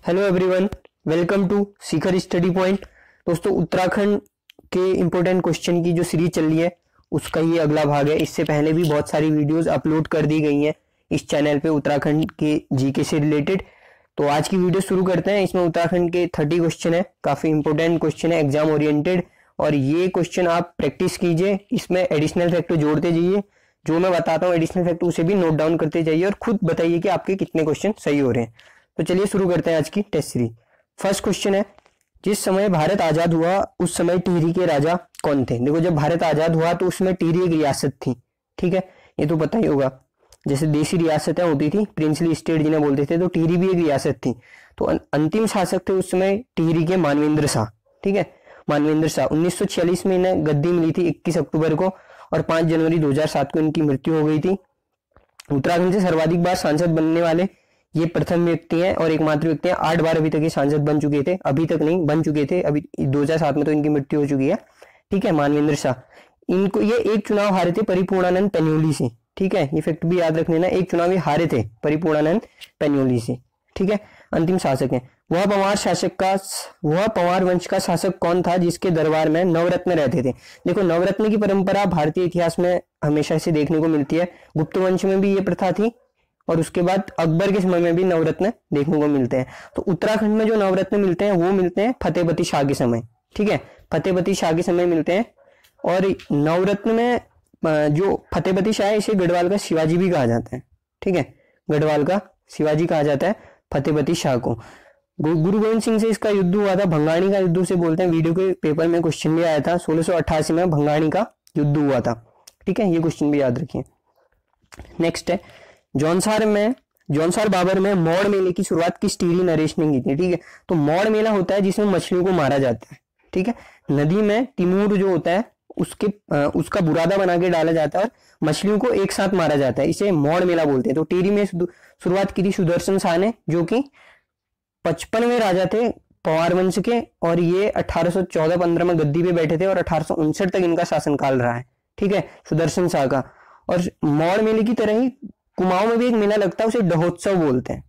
Hello everyone, welcome to Shikhar study point. दोस्तों, उत्तराखंड के important question की जो सीरीज चल रही है उसका ये अगला भाग है। इससे पहले भी बहुत सारी वीडियोस अपलोड कर दी गई हैं इस चैनल पे उत्तराखंड के जीके से रिलेटेड। तो आज की वीडियो शुरू करते हैं। इसमें उत्तराखंड के 30 क्वेश्चन है, काफी इंपॉर्टेंट क्वेश्चन है, एग्जाम ओरिएंटेड। और ये क्वेश्चन आप प्रैक्टिस कीजिए, इसमें एडिशनल फैक्टर जोड़ते जाइए। जो मैं बताता हूँ एडिशनल फैक्टर उसे भी नोट डाउन करते जाइए और खुद बताइए कि आपके कितने क्वेश्चन सही हो रहे हैं। तो चलिए शुरू करते हैं आज की टेस्ट सीरीज। फर्स्ट क्वेश्चन है, जिस समय भारत आजाद हुआ उस समय टिहरी के राजा कौन थे? देखो, जब भारत आजाद हुआ तो उसमें टिहरी एक रियासत थी, ठीक है, ये तो पता ही होगा। जैसे देशी रियासतें होती थी, प्रिंसली स्टेट जिन्हें बोलते थे, तो टिहरी भी एक रियासत थी। तो अंतिम शासक थे उस समय टिहरी के मानवेंद्र शाह, ठीक है, मानवेंद्र शाह। 1946 में इन्हें गद्दी मिली थी 21 अक्टूबर को, और 5 जनवरी 2007 को इनकी मृत्यु हो गई थी। उत्तराखंड से सर्वाधिक बार सांसद बनने वाले ये प्रथम व्यक्ति हैं और एकमात्र व्यक्ति हैं। 8 बार अभी तक ये सांसद बन चुके थे, अभी तक नहीं बन चुके थे, अभी 2007 में तो इनकी मृत्यु हो चुकी है, ठीक है, मानवेंद्र शाह। इनको ये एक चुनाव हारे थे परिपूर्णानंद पेन्योली से, ठीक है, ये फैक्ट भी याद रख लेना, एक चुनाव ये हारे थे परिपूर्णानंद पेन्योली से, ठीक है। अंतिम शासक है वह पवार वंश का शासक कौन था जिसके दरबार में नवरत्न रहते थे? देखो, नवरत्न की परंपरा भारतीय इतिहास में हमेशा से देखने को मिलती है। गुप्त वंश में भी ये प्रथा थी और उसके बाद अकबर के समय में भी नवरत्न देखने को मिलते हैं। तो उत्तराखंड में जो नवरत्न मिलते हैं वो मिलते हैं फतेहपति शाह के समय, ठीक है, फतेहपति शाह के समय मिलते हैं। और नवरत्न में जो फतेहपति शाह है इसे गढ़वाल का शिवाजी भी कहा जाता है, ठीक है, गढ़वाल का शिवाजी कहा जाता है फतेहपति शाह को। गुरु गोविंद सिंह से इसका युद्ध हुआ था, भंगाणी का युद्ध से बोलते हैं। वीडियो के पेपर में क्वेश्चन भी आया था, 1688 में भंगाणी का युद्ध हुआ था, ठीक है, ये क्वेश्चन भी याद रखिए। नेक्स्ट है, जौनसार बाबर में मौड़ मेले की शुरुआत किस टिहरी नरेश ने की थी? ठीक है, तो मौड़ मेला होता है जिसमें मछलियों को मारा जाता है, ठीक है, नदी में तिमूर जो होता है उसका बुरादा बना के डाला जाता है और मछलियों को एक साथ मारा जाता है, इसे मौड़ मेला बोलते हैं। तो टिहरी में शुरुआत की थी सुदर्शन शाह ने, जो कि 55वें राजा थे पवार वंश के, और ये 1814-15 में गद्दी पे बैठे थे और 1859 तक इनका शासनकाल रहा है, ठीक है, सुदर्शन शाह का। और मौड़ मेले की तरह ही कुमाऊं में भी एक मेला लगता है, उसे दहोत्सव बोलते हैं,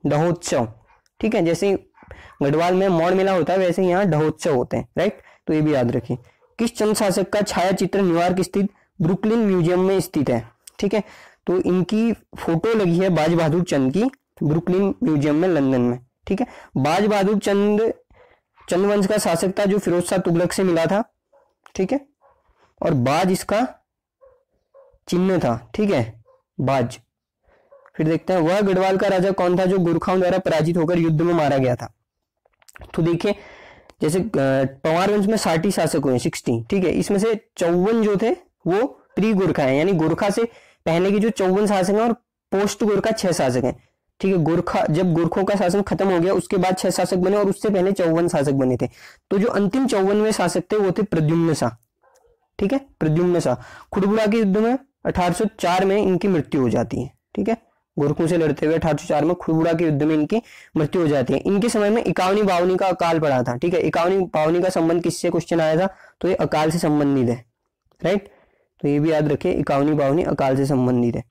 दहोत्सव, ठीक है, जैसे गढ़वाल में मौड़ मेला होता है वैसे यहाँ दहोत्सव होते हैं, राइट। तो ये भी याद रखिए। किस चंद शासक का छाया चित्र न्यूयॉर्क स्थित ब्रुकलिन म्यूजियम में स्थित है? ठीक है, तो इनकी फोटो लगी है बाज बहादुर चंद की ब्रुकलिन म्यूजियम में लंदन में, ठीक है। बाज बहादुर चंद वंश का शासक था जो फिरोज शाह तुगलक से मिला था, ठीक है, और बाज इसका चिन्ह था, ठीक है, बाज। फिर देखते हैं, वह गढ़वाल का राजा कौन था जो गोरखाओं द्वारा पराजित होकर युद्ध में मारा गया था? तो देखिए, जैसे पवार वंश में 60 शासक हुए, 60, ठीक है, इसमें से 54 जो थे वो प्री गोरखा है, यानी गोरखा से पहले के जो 54 शासक हैं और पोस्ट गोरखा 6 शासक हैं, ठीक है। गोरखा, जब गोरखों का शासन खत्म हो गया उसके बाद 6 शासक बने और उससे पहले 54 शासक बने थे। तो जो अंतिम 54वें शासक थे वो थे प्रद्युम्न शाह, ठीक है, प्रद्युम्न शाह। खुड़बुड़ा के युद्ध में 1804 में इनकी मृत्यु हो जाती है, ठीक है, गोरखों से लड़ते हुए 1804 में खुड़बुड़ा के युद्ध में इनकी मृत्यु हो जाती है। इनके समय में 51 52 का अकाल पड़ा था, ठीक है, 51 52 का संबंध किससे क्वेश्चन आया था? तो ये अकाल से संबंधित है, राइट। तो ये भी याद रखिए, 51 52 अकाल से संबंधित है।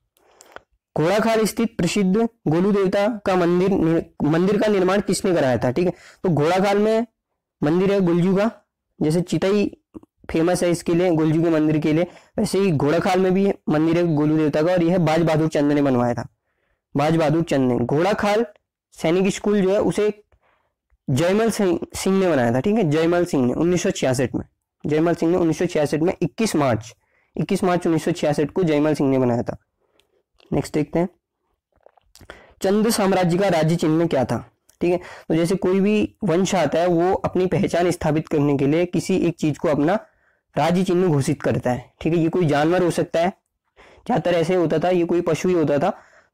घोड़ाखाल स्थित प्रसिद्ध गोलू देवता का मंदिर का निर्माण किसने कराया था? ठीक है, तो घोड़ाखाल में मंदिर है गुलजू का, जैसे चितई फेमस है इसके लिए, गुलजू के मंदिर के लिए, वैसे ही घोड़ाखाल में भी मंदिर है गोलू देवता का, और यह बाज बहादुर चंद ने बनवाया था, बाज बहादुर चंद ने। घोड़ाखाल सैनिक स्कूल जो है उसे जयमल सिंह ने बनाया था, ठीक है, जयमल सिंह ने 1966 में, जयमल सिंह ने 1966 में 21 मार्च 1966 को जयमल सिंह ने बनाया था। नेक्स्ट देखते हैं, चंद साम्राज्य का राज्य चिन्ह क्या था? ठीक है, तो जैसे कोई भी वंश आता है वो अपनी पहचान स्थापित करने के लिए किसी एक चीज को अपना राज्य चिन्ह घोषित करता है, ठीक है, ये कोई जानवर हो सकता है, ज्यादातर ऐसे होता था, ये कोई पशु ही होता था,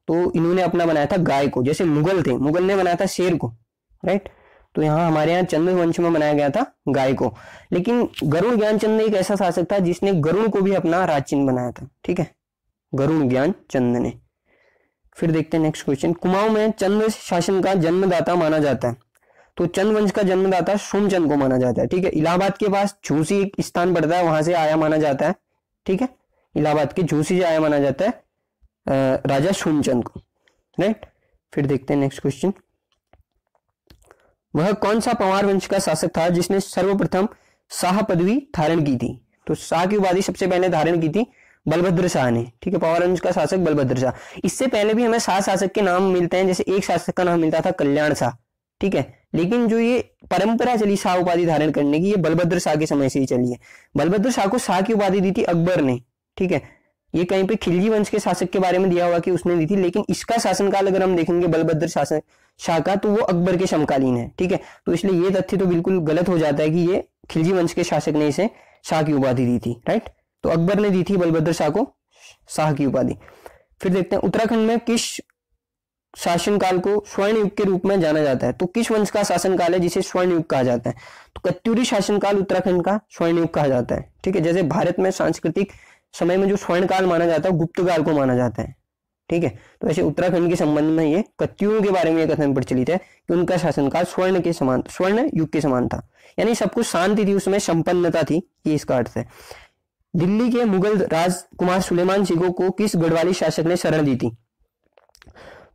तो इन्होंने अपना बनाया था गाय को। जैसे मुगल थे, मुगल ने बनाया था शेर को, राइट, तो यहाँ हमारे यहाँ चंद वंश में बनाया गया था गाय को। लेकिन गरुड़ ज्ञानचंद एक ऐसा शासक था जिसने गरुड़ को भी अपना राज्य चिन्ह बनाया था, ठीक है, गरुड़ ज्ञानचंद ने। फिर देखते हैं नेक्स्ट क्वेश्चन, कुमाऊं में चंद शासन का जन्मदाता माना जाता है, तो चंद वंश का जन्मदाता सोमचंद को माना जाता है, ठीक है। इलाहाबाद के पास झूसी एक स्थान पड़ता है, वहां से आया माना जाता है, ठीक है, इलाहाबाद के झूसी से आया माना जाता है राजा सोमचंद को, राइट। फिर देखते हैं नेक्स्ट क्वेश्चन, वह कौन सा पंवार वंश का शासक था जिसने सर्वप्रथम शाह पदवी धारण की थी? तो शाह की उपाधि सबसे पहले धारण की थी बलभद्र शाह ने, ठीक है, पंवार वंश का शासक बलभद्र शाह। इससे पहले भी हमें शाह शासक के नाम मिलते हैं, जैसे एक शासक का नाम मिलता था कल्याण शाह, ठीक है, लेकिन जो ये परंपरा चली शाह उपाधि धारण करने की, ये बलभद्र शाह के समय से ही चली है। बलभद्र शाह को शाह की उपाधि दी थी अकबर ने, ठीक है, ये कहीं पे खिलजी वंश के शासक के बारे में दिया हुआ कि उसने दी थी, लेकिन इसका शासनकाल अगर हम देखेंगे बलभद्र शासक शाह का, तो वो अकबर के समकालीन है, ठीक है, तो इसलिए ये तथ्य तो बिल्कुल गलत हो जाता है कि ये खिलजी वंश के शासक ने इसे शाह की उपाधि दी थी, राइट। तो अकबर ने दी थी बलभद्र शाह को शाह की उपाधि। फिर देखते हैं उत्तराखंड में किस शासनकाल को स्वर्ण युग के रूप में जाना जाता है? तो किस वंश का शासनकाल है जिसे स्वर्ण युग कहा जाता है? तो कत्यूरी शासनकाल उत्तराखंड का स्वर्ण युग कहा जाता है, ठीक है। जैसे भारत में सांस्कृतिक समय में जो स्वर्ण काल माना जाता है गुप्त काल को माना जाता है, ठीक है। तो ऐसे उत्तराखंड के संबंध में ये कत्यूरों के बारे में यह कथन प्रचलित है कि उनका शासनकाल स्वर्ण के समान, स्वर्ण युग के समान था, यानी सब कुछ शांति थी उसमें, संपन्नता थी, ये इसका अर्थ है। दिल्ली के मुगल राजकुमार सुलेमान शिकोह को किस गढ़वाली शासक ने शरण दी थी?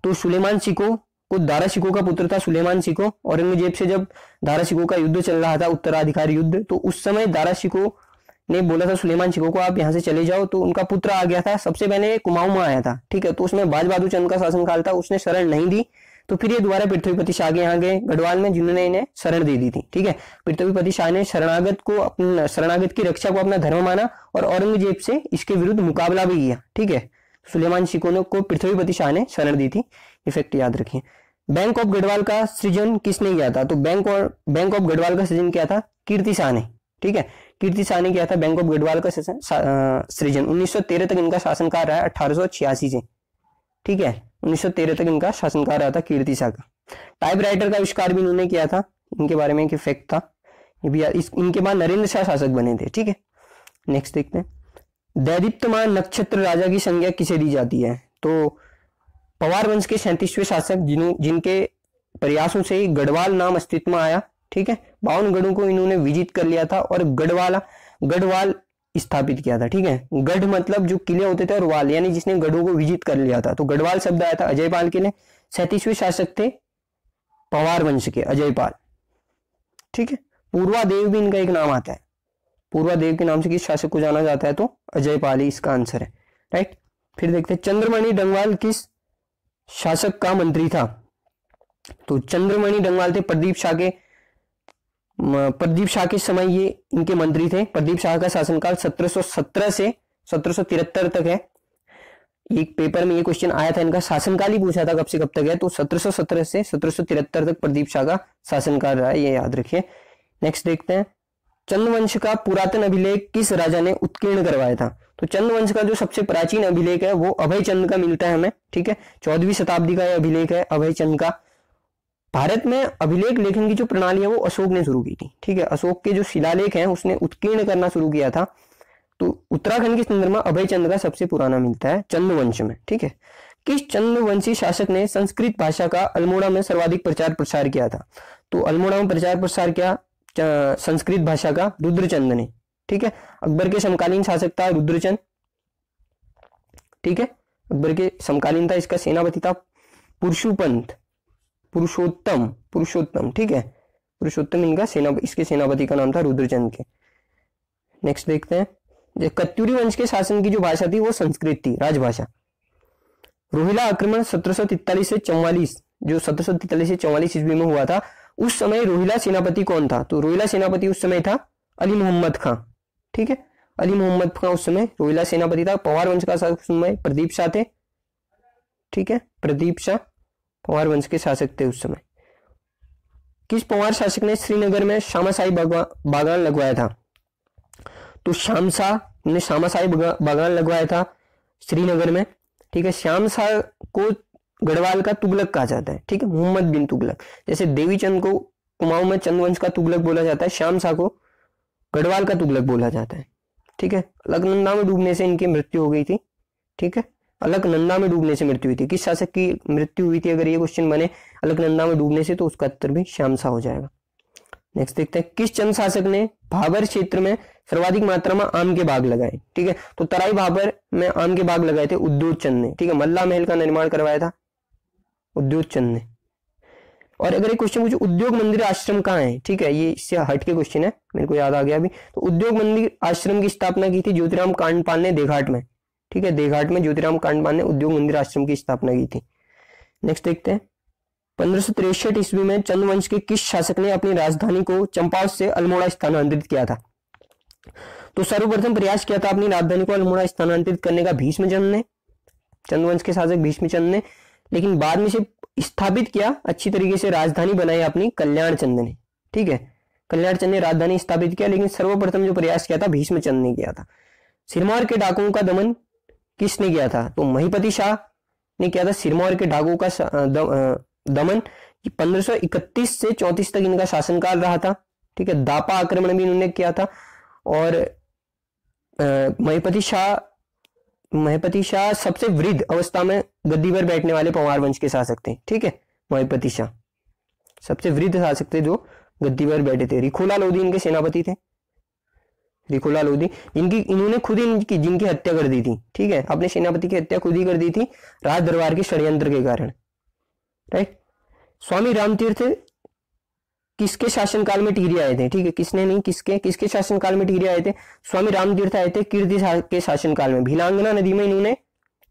तो सुलेमान शिकोह को दारा शिकोह का पुत्र था सुलेमान शिकोह। औरंगजेब से जब दारा शिकोह का युद्ध चल रहा था, उत्तराधिकार युद्ध, तो उस समय दारा शिकोह ने बोला था सुलेमान शिकोह को आप यहाँ से चले जाओ, तो उनका पुत्र आ गया था, सबसे पहले कुमाऊं में आया था, ठीक है, तो उसमें बाज बहादुर चंद का शासनकाल था, उसने शरण नहीं दी, तो फिर ये दोबारा पृथ्वीपति शाह के यहाँ गए गढ़वाल में, जिन्होंने इन्हें शरण दे दी थी, ठीक है। पृथ्वीपति शाह ने शरणागत की रक्षा को अपना धर्म माना और औरंगजेब से इसके विरुद्ध मुकाबला भी किया, ठीक है। सुलेमान शिकोह को पृथ्वीपति शाह ने शरण दी थी, इफेक्ट याद रखिए। बैंक ऑफ गढ़वाल का सृजन किसने किया था? तो बैंक ऑफ गढ़वाल का सृजन किया था कीर्ति शाह ने, ठीक है, कीर्ति शाह ने किया था बैंक ऑफ गढ़वाल का सृजन। 1913 तक इनका शासनकाल रहा है, 1886 से, ठीक है, 1913 तक इनका शासनकाल रहा था कीर्ति शाह का। टाइपराइटर का आविष्कार भी इन्होंने किया था, इनके बारे में एक फैक्ट था ये भी। इनके बाद नरेंद्र शाह शासक बने थे, ठीक है। नेक्स्ट देखते हैं, दैदीप्यमान नक्षत्र राजा की संज्ञा किसे दी जाती है? तो पंवार वंश के 37वें शासक जिनके प्रयासों से गढ़वाल नाम अस्तित्व में आया, ठीक है, 52 गढ़ों को इन्होंने विजित कर लिया था और गढ़वाल स्थापित किया था, ठीक है। गढ़ मतलब जो किले होते थे और वाल, यानी जिसने गढ़ों को विजित कर लिया था, तो गढ़वाल शब्द आया था अजयपाल के लिए। 37वें शासक थे पंवार वंश के अजयपाल, ठीक है। पूर्वादेव भी इनका एक नाम आता है, पूर्वादेव के नाम से किस शासक को जाना जाता है? तो अजयपाल ही इसका आंसर है, राइट। फिर देखते हैं चंद्रमणि डंगवाल किस शासक का मंत्री था? तो चंद्रमणि डंगवाल थे प्रदीप शाह के समय ये इनके मंत्री थे। प्रदीप शाह का शासनकाल 1717 से 1773 तक है। एक पेपर में ये क्वेश्चन आया था, इनका शासनकाल ही पूछा था कब से कब तक है, तो 1717 से 1773 तक प्रदीप शाह का शासनकाल रहा है, ये याद रखिए। नेक्स्ट देखते हैं, चंद्रवंश का पुरातन अभिलेख किस राजा ने उत्कीर्ण करवाया था? तो चंद्रवंश का जो सबसे प्राचीन अभिलेख है वो अभय चंद का मिलता है हमें, ठीक है, 14वीं शताब्दी का यह अभिलेख है अभय चंद का। भारत में अभिलेख लेखन की जो प्रणाली है वो अशोक ने शुरू की थी, ठीक है, अशोक के जो शिलालेख हैं उसने उत्कीर्ण करना शुरू किया था। तो उत्तराखंड के संदर्भ में अभय चंद का सबसे पुराना मिलता है चंद्रवंश में, ठीक है। किस चंद्रवंशी शासक ने संस्कृत भाषा का अल्मोड़ा में सर्वाधिक प्रचार प्रसार किया था? तो अल्मोड़ा में प्रचार प्रसार किया संस्कृत भाषा का रुद्रचंद ने, ठीक है। अकबर के समकालीन शासक था रुद्रचंद, ठीक है, अकबर के समकालीन था। इसका सेनापति था पुरुषोत्तम, ठीक है, पुरुषोत्तम इनका इसके सेनापति का नाम था रुद्रचंद के। नेक्स्ट देखते हैं, कत्यूरी वंश के शासन की जो भाषा थी वो संस्कृत थी, राजभाषा। रोहिला आक्रमण 1743 से 44, जो 1743 से 44 ईस्वी में हुआ था, उस समय रोहिला सेनापति कौन था? तो रोहिला सेनापति उस समय था अली मोहम्मद खां, ठीक है, अली मोहम्मद खां उस समय रोहिला सेनापति था। पंवार वंश का शासक उस समय प्रदीप शाह थे, ठीक है, प्रदीप शाह पंवार वंश के शासक थे उस समय। किस पंवार शासक ने श्रीनगर में श्यामाशाही बागान लगवाया था? तो श्यामशाह ने श्यामाशाही बागान लगवाया था श्रीनगर में, ठीक है। श्यामशाह को गढ़वाल का तुगलक कहा जाता है, ठीक है, मोहम्मद बिन तुगलक। जैसे देवीचंद को कुमाऊं में चंद्रवंश का तुगलक बोला जाता है, श्यामशाह को गढ़वाल का तुगलक बोला जाता है, ठीक है। अलकनंदा में डूबने से इनकी मृत्यु हो गई थी, ठीक है, अलकनंदा में डूबने से मृत्यु हुई थी। किस शासक की मृत्यु हुई थी अगर ये क्वेश्चन बने अलकनंदा में डूबने से, तो उसका उत्तर भी श्यामशाह हो जाएगा। नेक्स्ट देखते हैं, किस चंद शासक ने भाबर क्षेत्र में सर्वाधिक मात्रा में आम के बाग लगाए? ठीक है, तो तराई भाबर में आम के बाग लगाए थे उद्योग चंद ने, ठीक है। मल्ला महल का निर्माण करवाया था उद्योग चंद ने। और अगर एक क्वेश्चन पूछे उद्योग मंदिर आश्रम कहाँ है, ठीक है, ये इससे हट के क्वेश्चन है, मेरे को याद आ गया अभी। तो उद्योग मंदिर आश्रम की स्थापना की थी ज्योतिराम कांडपाल ने देघाट में, ठीक है, देघाट में ज्योतिराम कांडपाल ने उद्योग मंदिर आश्रम की स्थापना की थी। नेक्स्ट देखते हैं, 1563 ईस्वी में चंद्रवंश के किस शासक ने अपनी राजधानी को चंपावत से अल्मोड़ा स्थानांतरित किया था? तो सर्वप्रथम प्रयास किया था अपनी राजधानी को अल्मोड़ा स्थानांतरित करने का भीष्मचंद्र ने, चंद्रवंश के शासक भीष्मचंद्र ने, लेकिन बाद में से स्थापित किया अच्छी तरीके से राजधानी बनाई अपनी कल्याणचंद ने, ठीक है, कल्याणचंद ने राजधानी स्थापित किया, लेकिन सर्वप्रथम जो प्रयास किया था भीष्मचंद्र ने किया था। सिरमौर के डाकुओं का दमन किसने किया था? तो महिपति शाह ने किया था सिरमौर के डाकुओं का दमन। 1531 से 34 तक इनका शासनकाल रहा था, ठीक है, दापा आक्रमण भी इन्होंने किया था। और महिपति शाह सबसे वृद्ध अवस्था में गद्दी पर बैठने वाले पंवार वंश के शासक थे, ठीक है, महिपति शाह सबसे वृद्ध शासक थे जो गद्दी पर बैठे थे। रिखोला लोधी इनके सेनापति थे, रिखोला लोधी, इन्होंने खुद जिनकी हत्या कर दी थी, ठीक है, अपने सेनापति की हत्या खुद ही कर दी थी राज दरबार के षड्यंत्र के कारण, राइट। स्वामी रामतीर्थ किसके शासनकाल में टिहरी आए थे? ठीक है, किसने नहीं, किसके शासनकाल में टिहरी आए थे? स्वामी रामतीर्थ आए थे कीर्ति के शासनकाल में। भीलांगना नदी में इन्होंने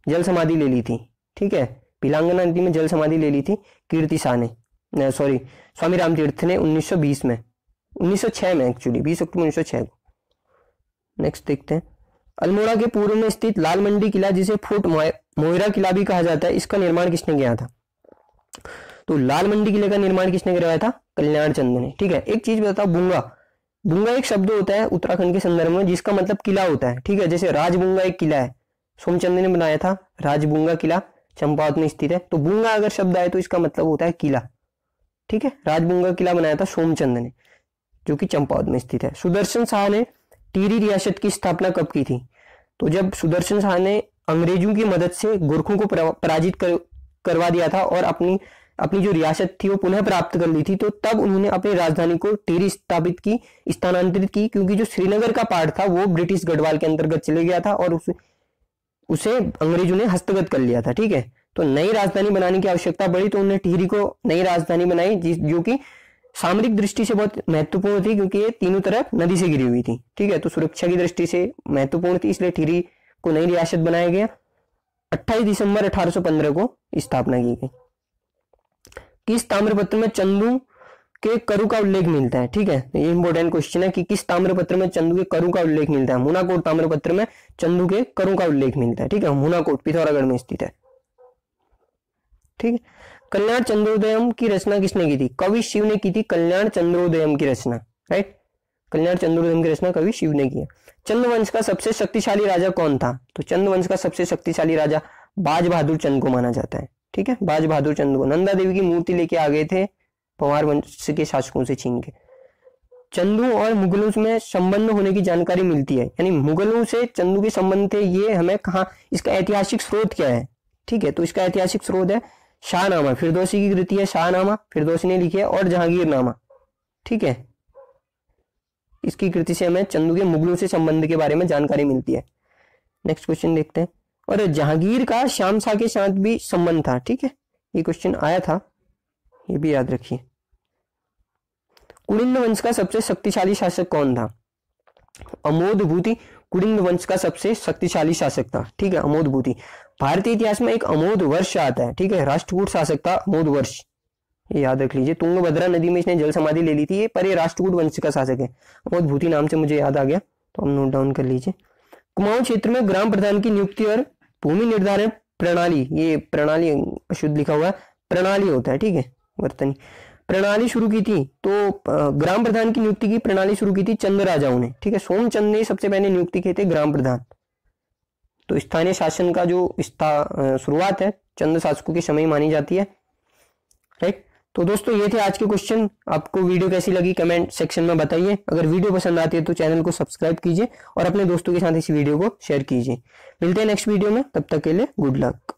जल समाधि ले ली थी, ठीक है, भीलांगना नदी में जल समाधि ले ली थी कीर्ति शाह ने, सॉरी स्वामी रामतीर्थ ने 1920 में, 1906 में एक्चुअली, 20 अक्टूबर 1906 को। नेक्स्ट देखते हैं, अल्मोड़ा के पूर्व में स्थित लाल मंडी किला, जिसे फोर्ट मोइरा किला भी कहा जाता है, इसका निर्माण किसने किया था? तो लाल मंडी किले का निर्माण किसने करवाया था? कल्याणचंद ने, ठीक है। एक चीज बताओ, बुंगा एक शब्द होता है उत्तराखंड के संदर्भ में जिसका मतलब किला होता है, ठीक है, जैसे राजबुंगा एक किला है, सोमचंद ने बनाया था राजबुंगा किला, चंपावत में स्थित है। तो बुंगा अगर शब्द आए तो इसका मतलब होता है किला, ठीक है। राजबुंगा किला बनाया था सोमचंद ने, जो कि चंपावत में स्थित है। सुदर्शन शाह ने टिहरी रियासत की स्थापना कब की थी? तो जब सुदर्शन शाह ने अंग्रेजों की मदद से गोरखों को पराजित करवा दिया था और अपनी जो रियासत थी वो पुनः प्राप्त कर ली थी, तो तब उन्होंने अपनी राजधानी को टिहरी स्थानांतरित की, क्योंकि जो श्रीनगर का पार्ट था वो ब्रिटिश गढ़वाल के अंतर्गत चले गया था और उसे अंग्रेजों ने हस्तगत कर लिया था, ठीक है। तो नई राजधानी बनाने की आवश्यकता पड़ी, तो उन्होंने टिहरी को नई राजधानी बनाई, जो कि सामरिक दृष्टि से बहुत महत्वपूर्ण थी, क्योंकि ये तीनों तरफ नदी से घिरी हुई थी, ठीक है। तो सुरक्षा की दृष्टि से महत्वपूर्ण थी, इसलिए टिहरी को नई रियासत बनाया गया। 28 दिसंबर 1815 को स्थापना की गई। किस ताम्रपत्र में चंदू के करु का उल्लेख मिलता है? ठीक है, ये इंपॉर्टेंट क्वेश्चन है कि किस ताम्रपत्र में चंदू के करु का उल्लेख मिलता है? मुनाकोट ताम्रपत्र में चंदू के करु का उल्लेख मिलता है, ठीक है, मुनाकोट पिथौरागढ़ में स्थित है, ठीक है। कल्याण चंद्रोदयम की रचना किसने की थी? कवि शिव ने की थी कल्याण चंद्रोदयम की रचना, राइट। कल्याण चंद्रोदयम की रचना कवि शिव ने किया। चंद्रवंश का सबसे शक्तिशाली राजा कौन था? तो चंद्रवंश का सबसे शक्तिशाली राजा बाज बहादुर चंद को माना जाता है, ठीक है, बाज बहादुर चंद को। नंदा देवी की मूर्ति लेके आ गए थे पंवार वंश के शासकों से छीन के। चंदू और मुगलों में संबंध होने की जानकारी मिलती है, यानी मुगलों से चंदू के संबंध थे, ये हमें कहा, इसका ऐतिहासिक स्रोत क्या है? ठीक है, तो इसका ऐतिहासिक स्रोत है शाहनामा, फिरदौसी की कृति है शाहनामा, फिरदौसी ने लिखी है, और जहांगीरनामा, ठीक है, इसकी कृति से हमें चंदू के मुगलों से संबंध के बारे में जानकारी मिलती है। नेक्स्ट क्वेश्चन देखते हैं। और जहांगीर का श्याम शाह के साथ भी संबंध था, ठीक है, ये क्वेश्चन आया था, ये भी याद रखिए। कुलिंद वंश का सबसे शक्तिशाली शासक कौन था? अमोद भूति कुलिंद वंश का सबसे शक्तिशाली शासक था, ठीक है, अमोद भूति। भारतीय इतिहास में एक अमोद वर्ष आता है, ठीक है, राष्ट्रकूट शासक था अमोद वर्ष, ये याद रख लीजिए। तुंगभद्रा नदी में इसने जल समाधि ले ली थी, ये पर ये राष्ट्रकूट वंश का शासक है। अमोद भूति नाम से मुझे याद आ गया, तो हम नोट डाउन कर लीजिए। कुमाऊं क्षेत्र में ग्राम प्रधान की नियुक्ति और भूमि निर्धारण प्रणाली, ये प्रणाली अशुद्ध लिखा हुआ है, प्रणाली होता है, ठीक है, वर्तनी प्रणाली शुरू की थी। तो ग्राम प्रधान की नियुक्ति की प्रणाली शुरू की थी चंद राजाओं ने, ठीक है, सोमचंद ने सबसे पहले नियुक्ति किए थे ग्राम प्रधान। तो स्थानीय शासन का जो शुरुआत है चंद शासकों के समय मानी जाती है, राइट। तो दोस्तों ये थे आज के क्वेश्चन। आपको वीडियो कैसी लगी कमेंट सेक्शन में बताइए। अगर वीडियो पसंद आती है तो चैनल को सब्सक्राइब कीजिए और अपने दोस्तों के साथ इस वीडियो को शेयर कीजिए। मिलते हैं नेक्स्ट वीडियो में, तब तक के लिए गुड लक।